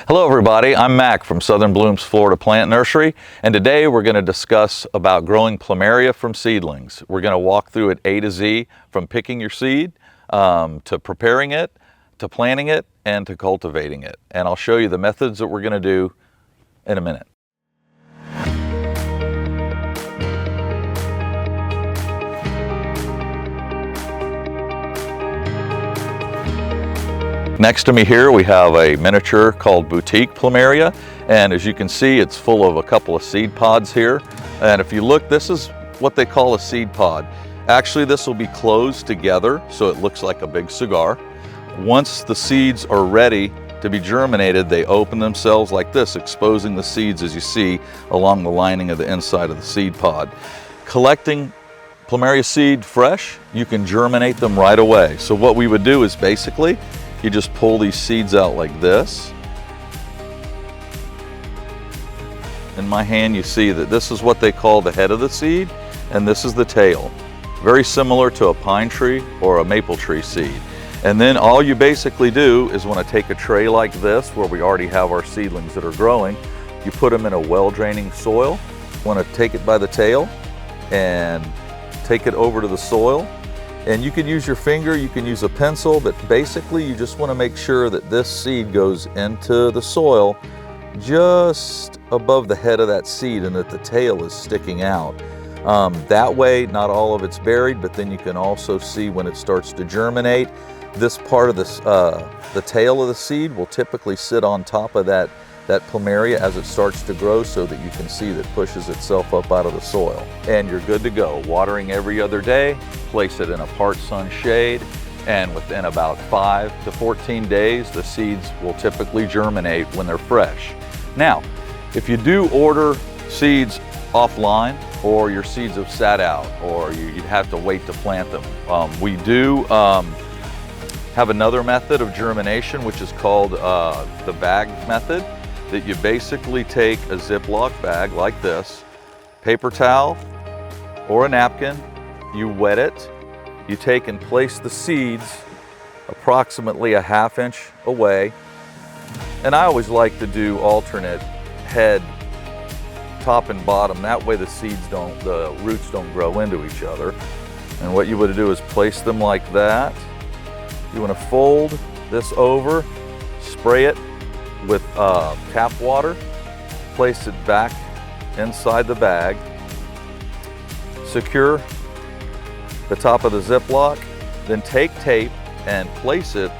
Hello everybody, I'm Mac from Southern Blooms Florida Plant Nursery, and today we're going to discuss about growing Plumeria from seedlings. We're going to walk through it A to Z, from picking your seed, to preparing it, to planting it, and to cultivating it. And I'll show you the methods that we're going to do in a minute. Next to me here we have a miniature called Boutique Plumeria, and as you can see it's full of a couple of seed pods here. And if you look, this is what they call a seed pod. Actually this will be closed together so it looks like a big cigar. Once the seeds are ready to be germinated, they open themselves like this, exposing the seeds as you see along the lining of the inside of the seed pod. Collecting Plumeria seed fresh, you can germinate them right away. So what we would do is basically you just pull these seeds out like this. In my hand you see that this is what they call the head of the seed and this is the tail. Very similar to a pine tree or a maple tree seed. And then all you basically do is want to take a tray like this where we already have our seedlings that are growing. You put them in a well-draining soil. You want to take it by the tail and take it over to the soil. And you can use your finger, you can use a pencil, but basically you just want to make sure that this seed goes into the soil just above the head of that seed and that the tail is sticking out. That way, not all of it's buried, but then you can also see when it starts to germinate. This part of this, the tail of the seed will typically sit on top of that Plumeria as it starts to grow so that you can see that pushes itself up out of the soil. And you're good to go. Watering every other day, place it in a part sun shade, and within about 5 to 14 days, the seeds will typically germinate when they're fresh. Now, if you do order seeds offline, or your seeds have sat out, or you'd have to wait to plant them, we do have another method of germination, which is called the bag method. That you basically take a Ziploc bag like this, paper towel or a napkin, you wet it, you take and place the seeds approximately a ½ inch away. And I always like to do alternate head, top and bottom. That way the roots don't grow into each other. And what you would do is place them like that. You want to fold this over, spray it with tap water, place it back inside the bag, secure the top of the Ziploc, then take tape and place it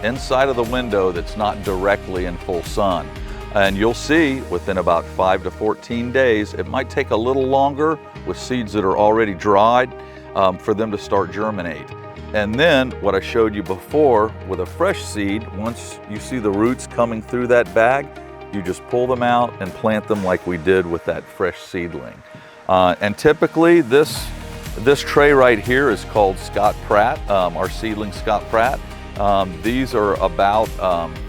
inside of the window that's not directly in full sun. And you'll see within about 5 to 14 days, it might take a little longer with seeds that are already dried for them to start germinate. And then what I showed you before with a fresh seed, once you see the roots coming through that bag, you just pull them out and plant them like we did with that fresh seedling. And typically this tray right here is called Scott Pratt, our seedling Scott Pratt. These are about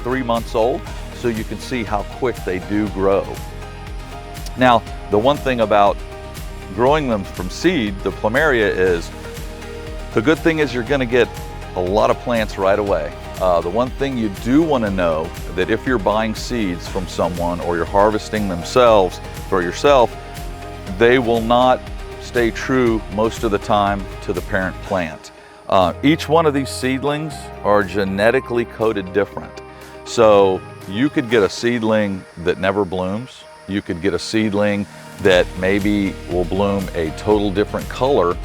3 months old, so you can see how quick they do grow. Now, the one thing about growing them from seed, the Plumeria, is the good thing is you're going to get a lot of plants right away. The one thing you do want to know, that if you're buying seeds from someone or you're harvesting themselves for yourself, they will not stay true most of the time to the parent plant. Each one of these seedlings are genetically coded different. So you could get a seedling that never blooms. You could get a seedling that maybe will bloom a total different color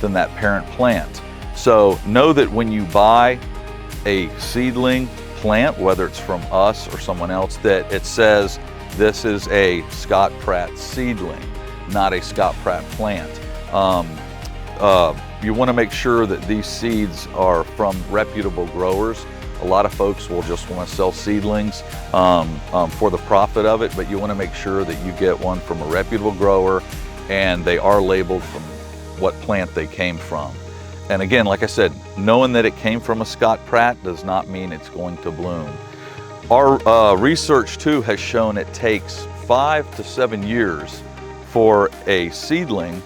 than that parent plant. So know that when you buy a seedling plant, whether it's from us or someone else, that it says this is a Scott Pratt seedling, not a Scott Pratt plant. You want to make sure that these seeds are from reputable growers. A lot of folks will just want to sell seedlings for the profit of it, but you want to make sure that you get one from a reputable grower and they are labeled from what plant they came from. And again, like I said, knowing that it came from a Scott Pratt does not mean it's going to bloom. Our research too has shown it takes 5 to 7 years for a seedling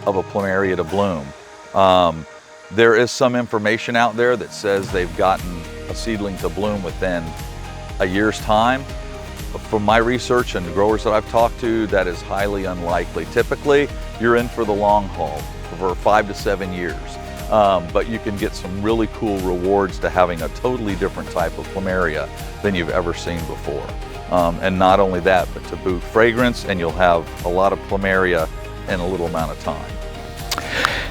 of a Plumeria to bloom. There is some information out there that says they've gotten a seedling to bloom within a year's time. from my research and growers that I've talked to, that is highly unlikely. Typically, you're in for the long haul for 5 to 7 years. But you can get some really cool rewards to having a totally different type of Plumeria than you've ever seen before. And not only that, but to boot fragrance, and you'll have a lot of Plumeria in a little amount of time.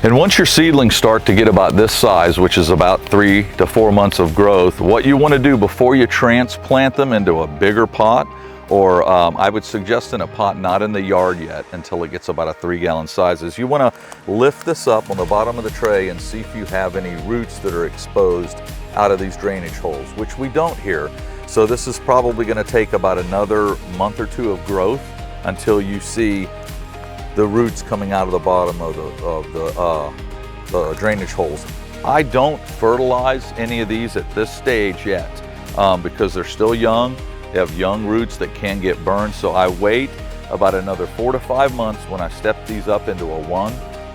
And once your seedlings start to get about this size, which is about 3 to 4 months of growth, what you want to do before you transplant them into a bigger pot, or I would suggest in a pot not in the yard yet until it gets about a 3-gallon size, is you want to lift this up on the bottom of the tray and see if you have any roots that are exposed out of these drainage holes, which we don't here. So this is probably going to take about another month or 2 of growth until you see the roots coming out of the bottom of the drainage holes. I don't fertilize any of these at this stage yet because they're still young. They have young roots that can get burned, so I wait about another 4 to 5 months when I step these up into a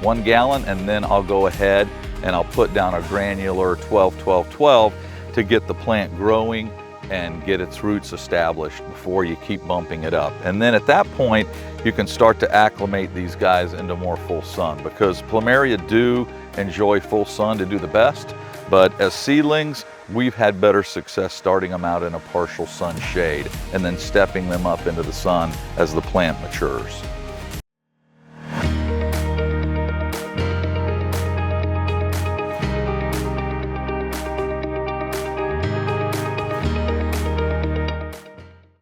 1 gallon, and then I'll go ahead and I'll put down a granular 12-12-12 to get the plant growing and get its roots established before you keep bumping it up. And then at that point, you can start to acclimate these guys into more full sun, because Plumeria do enjoy full sun to do the best, but as seedlings, we've had better success starting them out in a partial sun shade and then stepping them up into the sun as the plant matures.